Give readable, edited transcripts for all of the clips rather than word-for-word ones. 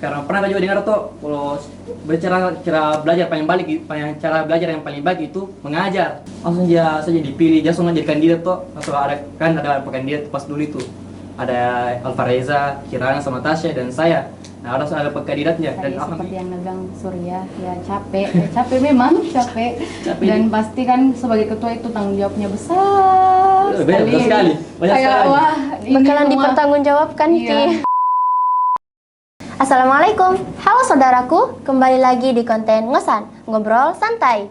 karena pernah juga dengar tuh kalau bercara cara belajar paling baik cara belajar yang paling baik itu mengajar. Langsung dia saja dipilih, dia langsung jadi kandidat tuh. Langsung ada kandidat pas dulu itu. Ada Alfareza, Kirana sama Tasya dan saya. Nah, ada kandidatnya dan seperti yang negang Surya ya capek, capek memang capek. Dan pasti kan sebagai ketua itu tanggung jawabnya besar sekali. Banyak kayak sekali. wah bakalan dipertanggungjawabkan Ki. Assalamualaikum, halo saudaraku, kembali lagi di konten Ngosan, Ngobrol Santai.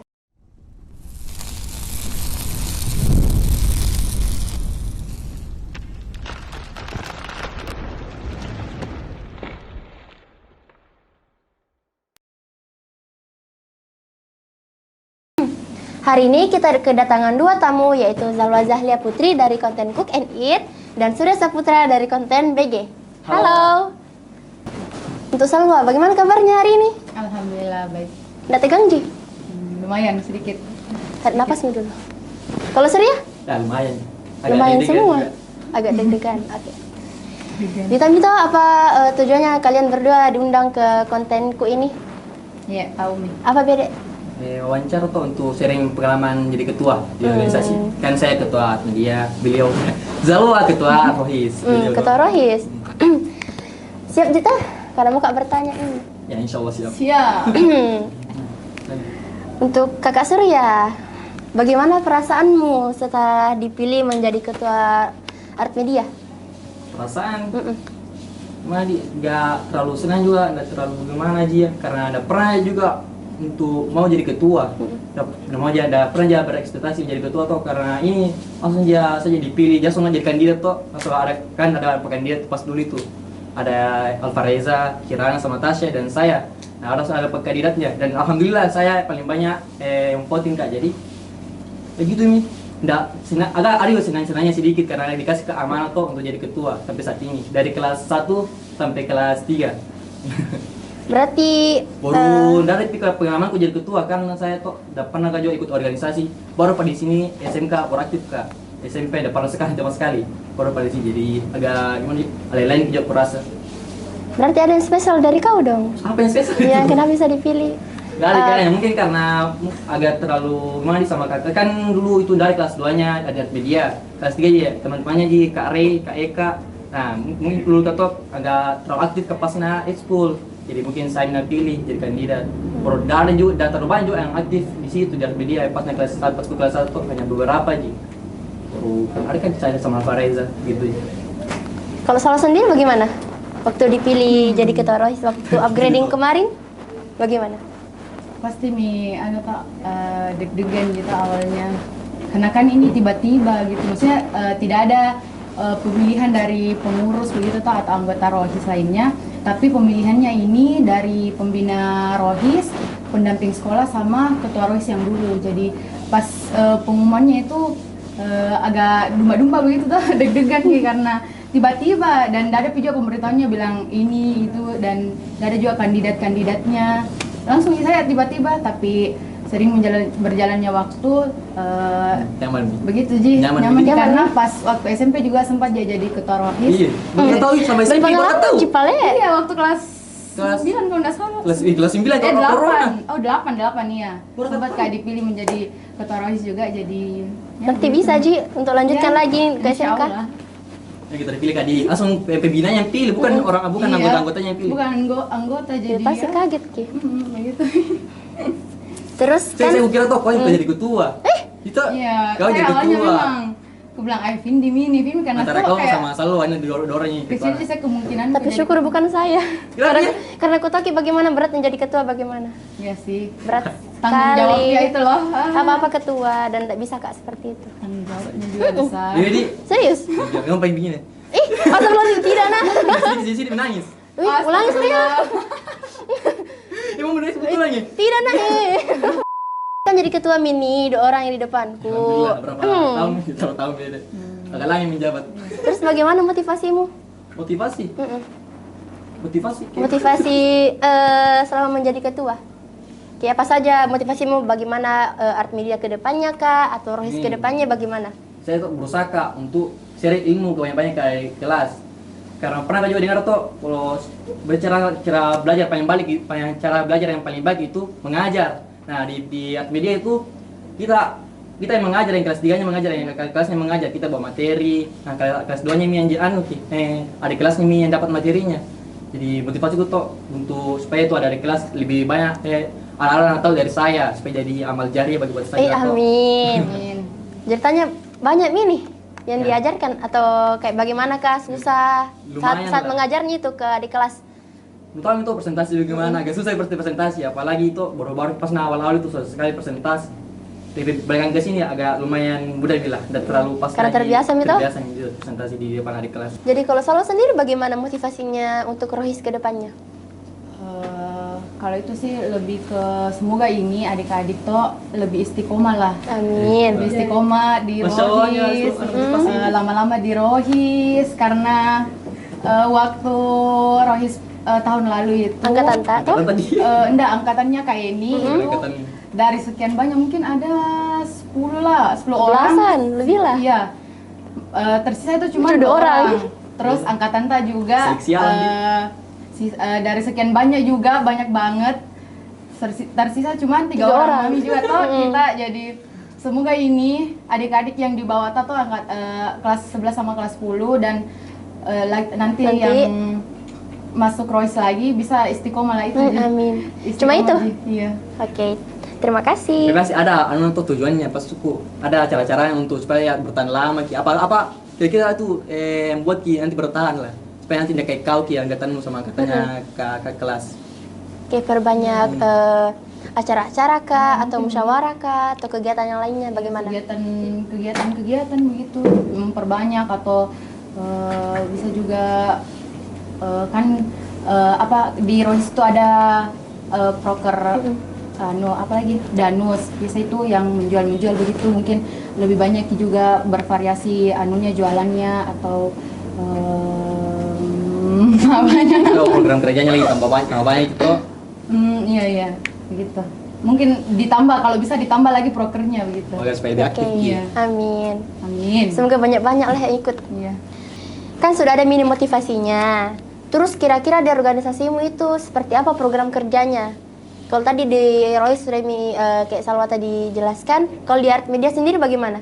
Hari ini kita kedatangan dua tamu, yaitu Zalwa Zahlia Putri dari konten Cook and Eat dan Surya Saputra dari konten BG. Halo. Untuk Salwa, bagaimana kabarnya hari ini? Alhamdulillah baik. Nggak tegang, Ji? Lumayan sedikit. Tarik napasmu dulu. Kalau Surya? Ya, lumayan. Lumayan deg-degan semua. juga. Agak deg-degan. Oke. Dita, apa tujuannya kalian berdua diundang ke kontenku ini? Iya, tahu nih. Apa beda? Wawancara tuh untuk sharing pengalaman jadi ketua di organisasi. Kan saya ketua media, beliau Zalwa ketua Rohis. Ketua Rohis. Siap, Dita? Kalau mau Kak bertanya ini. Ya, insya Allah siap. Siap. Untuk Kakak Surya, bagaimana perasaanmu setelah dipilih menjadi ketua Art Media? Perasaan nggak terlalu senang juga, nggak terlalu gimana aja ya, karena ada pernah juga untuk mau jadi ketua, pernah aja berekspektasi jadi ketua tuh, karena ini langsung dia saja dipilih, dia langsung jadi kandidat tuh, langsung ada kandidat pas dulu itu, ada Alfareza, Kirana sama Tasya dan saya. Nah, ada kandidatnya dan alhamdulillah saya paling banyak yang voting Kak, jadi begitu nih. Agak ada senang-senangnya sedikit karena dikasih keamanan tuh untuk jadi ketua sampai saat ini dari kelas 1 sampai kelas 3. Berarti baru dari pengalamanku jadi ketua kan saya tuh udah pernah juga ikut organisasi, baru pada di sini SMK baru aktif Kak. SMP udah pernah sama sekali baru pada sini, jadi agak gimana sih, lain juga kurasa. Berarti ada yang spesial dari kau dong? Apa yang spesial? Yang kenapa bisa dipilih? Gak ada kayaknya, mungkin karena agak terlalu gimana sama kakak. Kan dulu itu dari kelas 2-nya ada media, kelas 3 ya teman-temannya di Kak Rey, Kak Eka. Nah, mungkin dulu Tato agak terlalu aktif ke pasna ekskul. Jadi mungkin saya nggak pilih jadi kandidat. Baru ada juga, dan terlalu banyak juga yang aktif di situ di media. Pasnya kelas 1, pas kelas 1 hanya beberapa aja. Baru ada kan saya sama Fareza gitu. Kalau salah sendiri bagaimana? Waktu dipilih jadi ketua Rohis, waktu upgrading kemarin, bagaimana? Pasti agak deg-degan gitu awalnya, karena kan ini tiba-tiba gitu, maksudnya tidak ada pemilihan dari pengurus begitu atau anggota Rohis lainnya, tapi pemilihannya ini dari pembina Rohis, pendamping sekolah sama ketua Rohis yang dulu. Jadi pas pengumumannya itu agak dumba-dumba begitu tuh, deg-degan nih karena tiba-tiba, dan ada juga pemberitahuannya bilang ini itu, dan ada juga kandidat-kandidatnya. Langsung saya tiba-tiba, tapi sering berjalannya waktu nyaman begitu Ji, nyaman. Karena pas waktu SMP juga sempat jadi ketua Rohis. Iya, baru tahu sama SMP baru tahu. Cipale. Iya, waktu kelas 9 kalau nggak salah. Kelas 9 kalau corona. 8 iya. Sempat Kak dipilih menjadi ketua Rohis juga, jadi Nanti bisa Ji untuk lanjutkan lagi ke Insya SMK. Allah. Ya, kita dipilih Kak, langsung pembinanya yang pilih, bukan bukan Iya. anggota-anggotanya yang pilih. Bukan anggota jadi. Pasti kaget Ki. Begitu. Terus kan Saya kira tuh kau yang jadi ketua. Itu Iya, kau saya jadi awalnya ketua. memang aku bilang Vindi karena Antara saya kau kayak sama Salwa ini dorongnya kecil sih saya kemungkinan tapi jadi- syukur bukan saya. Kenapa? Karena aku tahu Ki bagaimana berat menjadi ketua, bagaimana Iya sih, berat tanggung jawabnya sekali. itu loh. Apa-apa ketua dan tidak bisa Kak seperti itu. Tanggung jawabnya juga besar. Jadi Serius? kamu pengen begini. Ih, astagfirullahaladzim, tidak nah. Di sini menangis. Wih, ulangi Surya. Emang menangis betul lagi. Tidak nah. Kan jadi ketua mini, 2 orang yang di depanku. Alhamdulillah, berapa tahun beda. Agak lama menjabat. Terus bagaimana motivasimu? Motivasi. Motivasi. Motivasi selama menjadi ketua? Kayak apa saja motivasimu, bagaimana Art Media ke depannya Kak, atau Rohis ke depannya bagaimana? Saya tuh berusaha Kak untuk share ilmu ke banyak-banyak kayak kelas. karena pernah juga dengar tuh kalau cara belajar cara belajar yang paling baik itu mengajar. Nah di media itu kita yang mengajar, yang kelas 3-nya mengajar, yang kelasnya mengajar, kita bawa materi. Nah kelas 2-nya yang adik kelasnya yang dapat materinya. Jadi motivasi itu tuh untuk supaya itu ada di kelas lebih banyak anak-anak tahu dari saya supaya jadi amal jariah bagi buat saya. Amin. Amin. Jadi tanya banyak nih yang diajarkan atau kayak bagaimana kah susah saat Lumayan lah. mengajarnya itu ke adik kelas? Tahu itu presentasi bagaimana, agak susah presentasi, apalagi itu baru-baru pas awal-awal itu susah sekali presentasi. Tapi belakangan ke sini agak lumayan mudah lah, tidak terlalu pas. Karena lagi, terbiasa gitu? Terbiasa gitu presentasi di depan adik kelas. Jadi kalau Salwa sendiri bagaimana motivasinya untuk Rohis ke depannya? Kalau itu sih lebih ke semoga ini adik-adik tuh lebih istiqomah lah. Amin. Lebih istiqomah di Masya Allah, ya, Rohis, pasti. lama-lama di Rohis karena waktu Rohis tahun lalu itu Angkatan tak tuh? Angkatan tadi. enggak, angkatannya kayak ini itu Angkatan. dari sekian banyak mungkin ada 10 lah, 10 orang. Belasan, lebih lah. Iya. Tersisa itu cuma Itu 2 2 orang. Terus angkatan tak juga Seleksi alam, dari sekian banyak juga banyak banget. Tersisa cuma 3 3 orang. orang. Kami juga tuh kita jadi semoga ini adik-adik yang di bawah tuh kelas 11 sama kelas 10 dan nanti yang masuk Rohis lagi bisa istiqomah lah itu. Amin. Istiqomah Cuma itu? Iya. Oke. Terima kasih. Terima kasih. Ada untuk tujuannya pas suku. Ada cara-cara untuk supaya bertahan lama ki. Apa kira-kira itu buat ki nanti bertahan lah. Supaya nanti tidak kayak kau ki angkatanmu sama angkatannya ke kelas. Oke, perbanyak acara-acara kah atau musyawarah kah atau kegiatan yang lainnya bagaimana? Kegiatan begitu memperbanyak atau bisa juga di Rohis itu ada proker apalagi danus biasa itu yang menjual begitu, mungkin lebih banyak juga bervariasi anunya jualannya atau apanya. Kalau program kerjanya lagi tambah banyak itu. Iya begitu, mungkin ditambah, kalau bisa ditambah lagi prokernya begitu. Semoga supaya lebih aktif ki. Iya. Amin. Amin. Semoga banyak-banyak lah yang ikut. Iya. Kan sudah ada mini motivasinya. Terus kira-kira di organisasimu itu seperti apa program kerjanya? Kalau tadi di Rohis sudah kayak Salwa tadi jelaskan, kalau di Art Media sendiri bagaimana?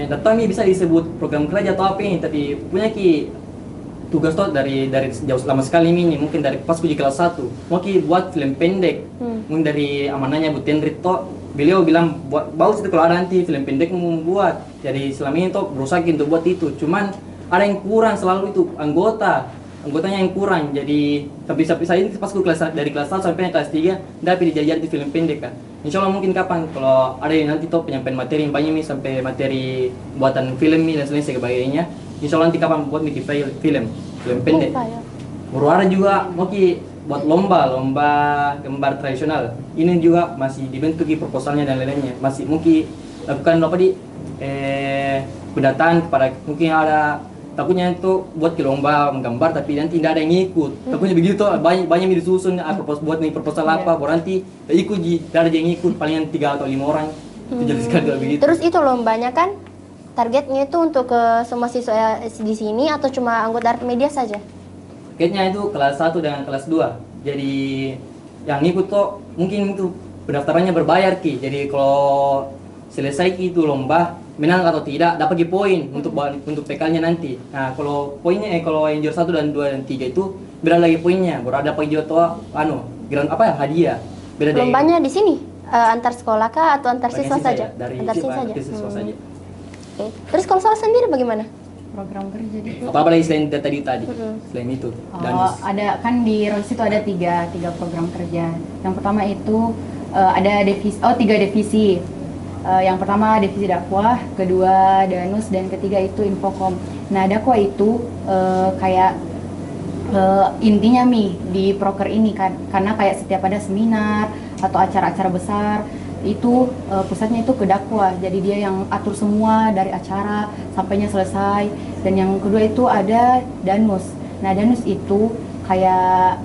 Datang bisa disebut program kerja atau apa ini, tapi punya ki tugas tuh dari jauh lama sekali ini, mungkin dari pas uji kelas 1 mau ki buat film pendek. Mungkin dari amanahnya Bu Tenrit toh, beliau bilang bagus itu kalau ada nanti film pendek mau buat. Jadi selama ini tuh berusaha untuk buat itu, cuman ada yang kurang selalu itu anggotanya yang kurang. Jadi tapi saya ini pas dari kelas 1 sampai kelas 3 dapat dijajari di film pendek kan. Insya Allah mungkin kapan kalau ada yang nanti tuh penyampaian materi yang banyak nih sampai materi buatan film nih dan sebagainya. Insya Allah nanti kapan buat bikin film pendek. Baru ada juga mau buat lomba gambar tradisional. Ini juga masih dibentuk proposalnya dan lain-lainnya. Masih mungkin lakukan pendataan kepada mungkin ada. Takutnya itu buat ke lomba menggambar tapi nanti tidak ada yang ikut. Takutnya begitu, banyak yang disusun buat nih proposal apa, baru nanti ikut tidak ada yang ikut, palingan 3 atau 5 orang. Itu jadi sekali begitu. Terus itu lombanya kan targetnya itu untuk ke semua siswa di sini atau cuma anggota Art Media saja? Targetnya itu kelas 1 dengan kelas 2. Jadi yang ikut tuh mungkin itu pendaftarannya berbayar ki. Jadi kalau selesai itu lomba menang atau tidak dapat poin untuk PK-nya nanti. Nah, kalau poinnya kalau yang juara 1 dan 2 dan 3 itu beda lagi poinnya. Baru ada poin juara hadiah. Beda dari Lombanya di sini antar sekolah kah atau antar siswa saja? Dari Antar siswa saja. siswa saja. Oke. Terus kalau Salwa sendiri bagaimana? Program kerja di Apa lagi selain tadi? Selain itu. ada kan di Rohis itu ada tiga program kerja. Yang pertama itu ada tiga divisi. Yang pertama divisi dakwah, kedua danus, dan ketiga itu infokom. Nah dakwah itu kayak intinya di proker ini kan, karena kayak setiap ada seminar atau acara-acara besar itu pusatnya itu ke dakwah. Jadi dia yang atur semua dari acara sampainya selesai. Dan yang kedua itu ada danus. Nah danus itu kayak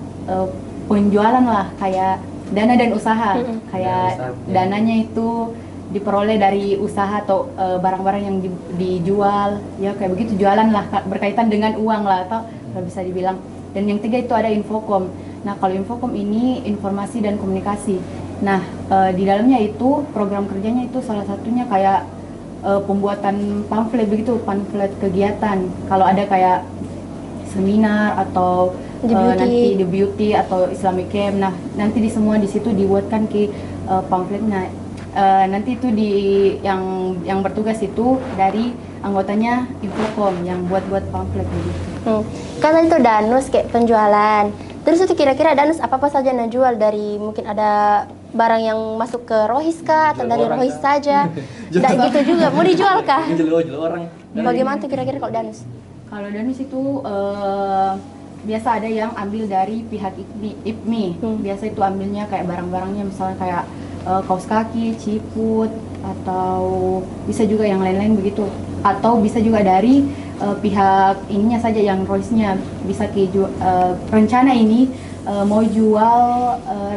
penjualan lah, kayak dana dan usaha. Kayak dananya itu diperoleh dari usaha atau barang-barang yang dijual, ya kayak begitu, jualan lah berkaitan dengan uang lah, atau kalau bisa dibilang. Dan yang 3 itu ada Infokom. Nah, kalau Infokom ini informasi dan komunikasi. Nah, di dalamnya itu program kerjanya itu salah satunya kayak pembuatan pamflet begitu, pamflet kegiatan. Kalau ada kayak seminar atau nanti The Beauty atau Islamic Camp. Nah, nanti di semua di situ dibuatkan ke pamfletnya. Nanti itu yang bertugas itu dari anggotanya Infokom yang buat pamflet begitu. Kan tadi itu Danus kayak penjualan. Terus itu kira-kira Danus apa saja yang jual, dari mungkin ada barang yang masuk ke Rohis kah atau Jual dari orang Rohis kah? saja? Tidak gitu juga. Mau dijual kah? Jual orang. Bagaimana tuh kira-kira kalau Danus? Kalau Danus itu biasa ada yang ambil dari pihak IPMI. Biasa itu ambilnya kayak barang-barangnya misalnya kayak kaos kaki, ciput, atau bisa juga yang lain-lain begitu. Atau bisa juga dari pihak ininya saja yang Royce-nya bisa rencana ini mau jual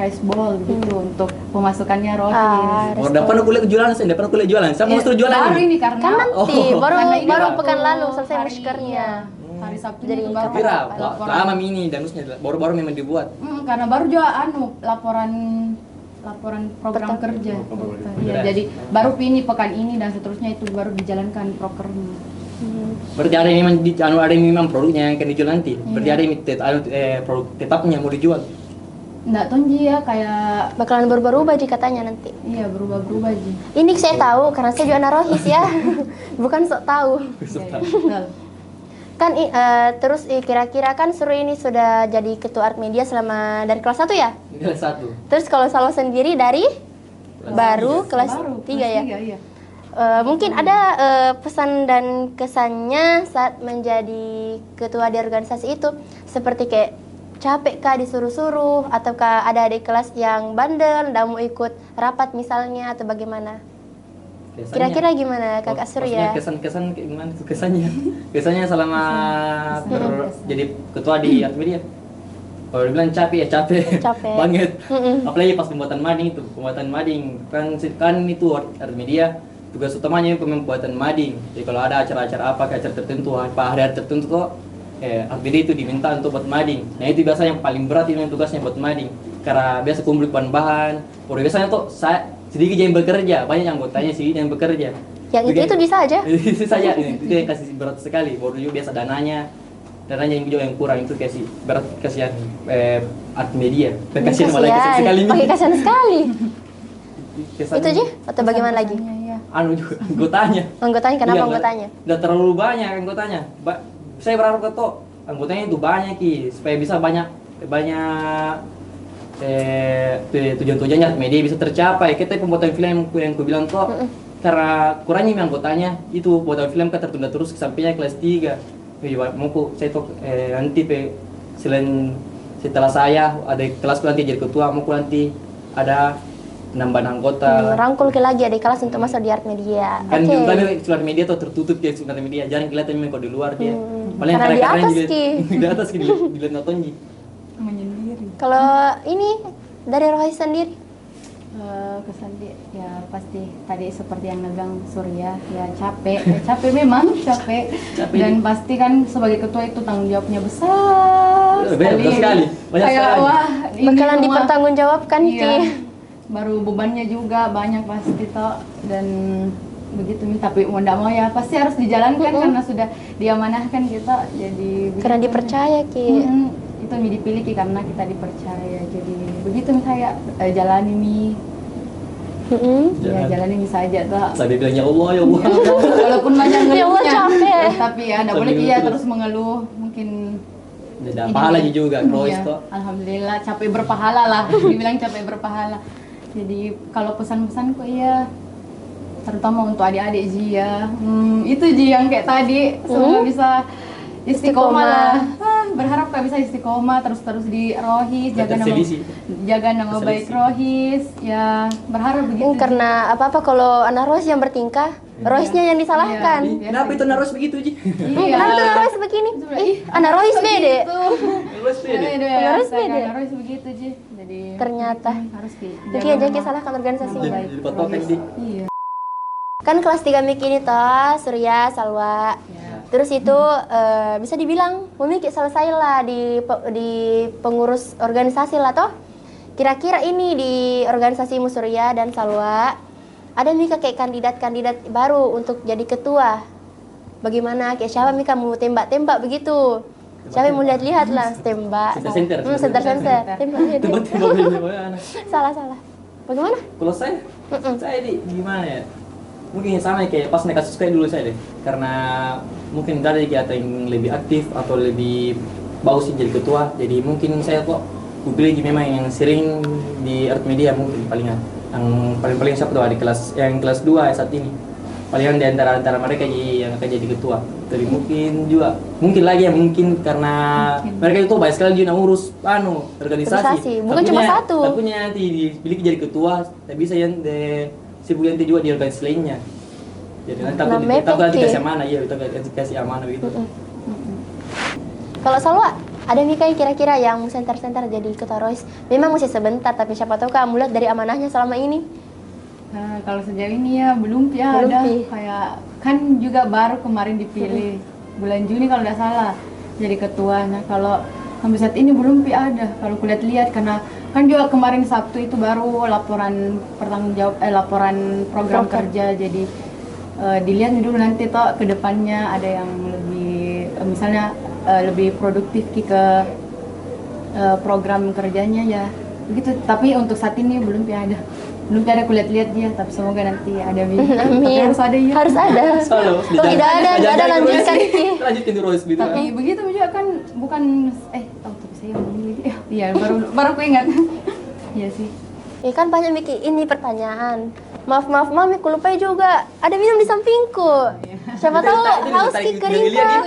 rice ball gitu untuk pemasukannya Royce. Udah pernah kuliah jualan, saya udah pernah kuliah jualan. Saya mau jualan baru ini. ini karena Kan nanti karena ini baru waktu pekan lalu selesai hari- muskernya. Hari Sabtu Jadi itu baru Kira, laporan. lama ini Danusnya baru memang dibuat. Karena baru juga laporan program Betul. kerja. Program Iya, kerja. jadi baru ini pekan ini dan seterusnya itu baru dijalankan prokernya. Berarti ada yang memang ada yang memang produknya yang akan dijual nanti. Berarti ada yang produk tetapnya mau dijual. Nggak Tonji ya, kayak Bakalan berubah-ubah Ji katanya nanti. iya berubah-berubah Ji. Ini saya tahu karena saya juga anak Rohis ya. Bukan sok tahu. Betul. Kan terus kira-kira kan Suru ini sudah jadi ketua art media selama dari kelas 1 ya? Kelas 1. Terus kalau Salwa sendiri dari baru kelas 3 ya? Iya. Mungkin ada pesan dan kesannya saat menjadi ketua di organisasi itu, seperti kayak capek kah disuruh-suruh, ataukah ada adik kelas yang bandel, nggak mau ikut rapat misalnya, atau bagaimana? Kira-kira gimana Kakak Surya? Kesan kayak gimana tuh kesannya? Kesannya selama jadi ketua di art media. Kalau dibilang capek ya capek. Banget. Apalagi pas pembuatan mading itu. Pembuatan mading kan itu art media. Tugas utamanya pembuatan mading. Jadi kalau ada acara-acara apa, acara tertentu, hari tertentu kok art media itu diminta untuk buat mading. Nah itu biasa yang paling berat ini tugasnya buat mading. Karena biasa kumpul bahan-bahan. Biasanya tuh saya sedikit yang bekerja, banyak anggotanya sih yang bekerja. Yang itu bisa aja. Itu saja, itu yang kasih berat sekali. Baru juga biasa dananya yang juga yang kurang itu kasih berat, kasihan art media. Kasihan malah kasihan sekali nih. Pakai kasihan sekali. Kesan- Itu Ji? Atau bagaimana lagi? Iya. Anu juga anggotanya. Anggotanya kenapa Iya, anggotanya? Nggak terlalu banyak anggotanya. Saya berharap ke anggotanya itu banyak supaya bisa banyak tujuan-tujuannya media bisa tercapai. Kita pembuatan film yang ku bilang kok karena kurangnya anggotanya itu pembuatan film kan tertunda terus sampainya kelas 3. Mau saya nanti selain setelah saya ada kelasku nanti jadi ketua, mau nanti ada penambahan anggota. Rangkul ke lagi adik kelas untuk masuk di art media. Kan Oke. di art media tuh tertutup ya art media, jarang kelihatan memang kalau di luar dia. Paling Karena di karya-karyanya atas, juga- Ki. di atas Ki, dilihat Natonji. Menyendiri. Kalau ini dari Rohis sendiri? Kesan dia ya pasti tadi seperti yang negang Surya ya capek memang capek. Capek. Dan pasti kan sebagai ketua itu tanggung jawabnya besar Besar sekali. Banyak kayak sekali. wah ini Bakalan semua- dipertanggungjawabkan iya, Ki. baru bebannya juga banyak pasti toh dan begitu nih, tapi mau nggak mau ya pasti harus dijalankan karena sudah diamanahkan kita jadi Karena begitu. dipercaya Ki. Itu dipilih Ki, karena kita dipercaya jadi begitu nih saya jalani nih ya jalani saja toh. Sampai bilang ya Allah ya Allah. Walaupun banyak Ya Allah, ngeluhnya, capek. tapi ya nggak Sambil boleh ngeluh iya terus. terus mengeluh mungkin. Ada pahala juga Royce Iya, kok. alhamdulillah capek berpahala lah. Dibilang capek berpahala. Jadi kalau pesan-pesanku iya terutama untuk adik-adik Ji ya. Itu Ji yang kayak tadi semoga bisa istiqomah lah. Berharap kak bisa istiqomah terus di Rohis, Nggak terselisih. jaga nama baik Rohis. Ya berharap begitu. Ji. Karena apa-apa kalau anak Rohis yang bertingkah, Rohisnya yang disalahkan. Iya. Kenapa itu Naros begitu Ji? Iya. Kenapa tuh anak Rohis begini? Ih, anak Rohis beda. Naros beda. Harus beda. Harus begitu Ji. Jadi Ternyata. harus Mungkin aja Ki salahkan organisasi. Jadi patokan Ji. Iya. Kan kelas 3 MIK ini toh, Surya, Salwa. Ya. Terus itu bisa dibilang Mumi kayak selesai lah di pengurus organisasi lah toh. Kira-kira ini di organisasi Musuria dan Salwa ada Mika kayak kandidat-kandidat baru untuk jadi ketua. Bagaimana? Kayak siapa Mika mau tembak-tembak begitu? Siapa yang mau lihat-lihat lah tembak? Center. Tembak. Salah. Bagaimana? Kalau saya gimana ya? Mungkin sama kayak pas naik kasus kayak dulu saya deh. Karena mungkin ada kegiatan yang lebih aktif atau lebih bagus sih jadi ketua. Jadi mungkin saya kok pilih memang yang sering di art media mungkin palingan. Yang paling siapa tuh di kelas yang kelas 2 saat ini. Palingan di antara mereka yang akan jadi ketua. Tapi mungkin lagi ya mungkin karena mereka itu banyak sekali juga ngurus organisasi. Bukan cuma satu. Takutnya nanti dipilih jadi ketua, tapi bisa yang sibuk nanti juga di organisasi lainnya. Jadi nanti takut nanti kasih amanah, kita kasih amanah begitu. Kalau Salwa, ada Mika yang kira-kira yang senter-senter jadi ketua ROIS? Memang masih sebentar, tapi siapa tahu kamu lihat dari amanahnya selama ini. Nah, kalau sejauh ini ya belum ada. Kayak kan juga baru kemarin dipilih bulan Juni kalau tidak salah jadi ketua. Nah kalau sampai saat ini belum ada. Kalau kulihat-lihat karena kan juga kemarin Sabtu itu baru laporan laporan program kerja. Jadi dilihat dulu nanti toh ke depannya ada yang lebih misalnya lebih produktif ke program kerjanya ya begitu. Tapi untuk saat ini belum ada kulihat-lihat dia, tapi semoga nanti ada tapi harus ada ya. Harus ada. Kalau tidak ada lanjutkan lanjutin terus gitu. Tapi begitu juga kan bukan tapi saya memilih. Iya baru aku ingat. Iya sih. Kan banyak Miki ini pertanyaan. Maaf Mami, aku lupa juga. Ada minum di sampingku. Siapa tahu haus keringkan.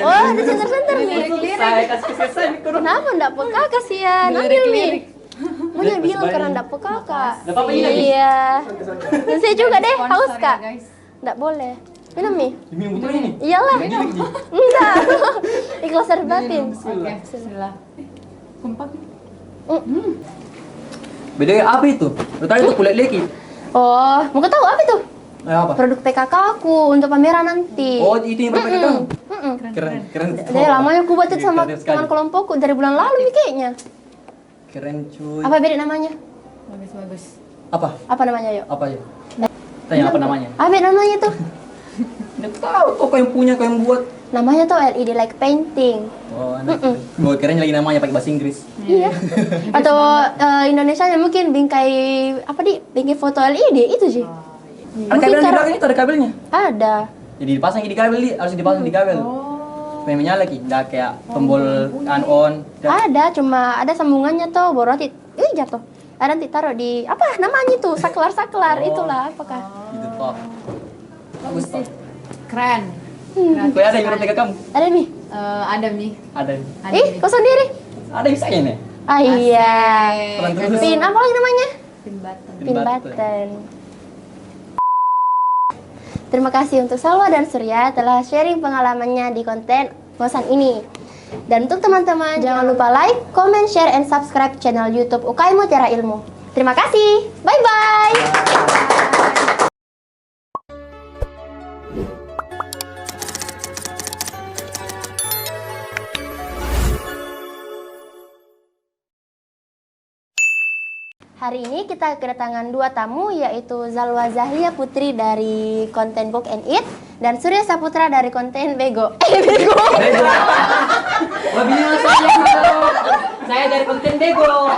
Oh, ada senter-senter nih. Saya kasih selesai mikro. Kenapa enggak peka kasihan? Ambil nih. Punya bilang karena enggak peka Kak. Iya. Dan saya juga deh haus Kak. Enggak boleh. Minum nih. Minum betul ini. Iyalah. Enggak. Ikhlas dari batin. Oke, bismillah. Kompak. Bedanya apa itu? Tadi tuh kulihat lagi. Oh, mau tahu apa itu? Apa? Produk PKK aku untuk pameran nanti. Oh, itu yang PKK kamu? Keren. Lamanya aku buat itu sama teman kelompokku dari bulan lalu nih kayaknya. Keren cuy. Apa beda namanya? Bagus. Apa namanya yuk? Apa ya? Tanya apa namanya? Apa beda namanya tuh? Nggak tahu kok yang punya, kau yang buat. Namanya tuh LED light painting. Oh, buat keren lagi namanya pakai bahasa Inggris. Iya. Atau Indonesia mungkin bingkai foto LED itu sih. Ada kabel di belakang itu, ada kabelnya. Ada. Jadi dipasang di kabel, harus dipasang di kabel. Supaya menyala lagi, nggak kayak tombol on. Ada, cuma ada sambungannya tuh, baru nanti jatuh. Ada nanti taruh di apa namanya tuh saklar itulah apakah? Gitu toh. Bagus toh. Keren. Kau ada yang PKK kamu? Ada nih. Ada nih. Ada. Kau sendiri? Ada bisa ini. Ah iya. Terus. Pin apa lagi namanya? Pin button. Pin button. Terima kasih untuk Salwa dan Surya telah sharing pengalamannya di konten bosan ini. Dan untuk teman-teman jangan lupa like, comment, share, and subscribe channel YouTube UKM Mutiara Ilmu. Terima kasih. Bye bye. Hari ini kita kedatangan dua tamu, yaitu Zalwa Zahlia Putri dari konten Book and Eat dan Surya Saputra dari konten Bego. Bego. Saya dari konten Bego.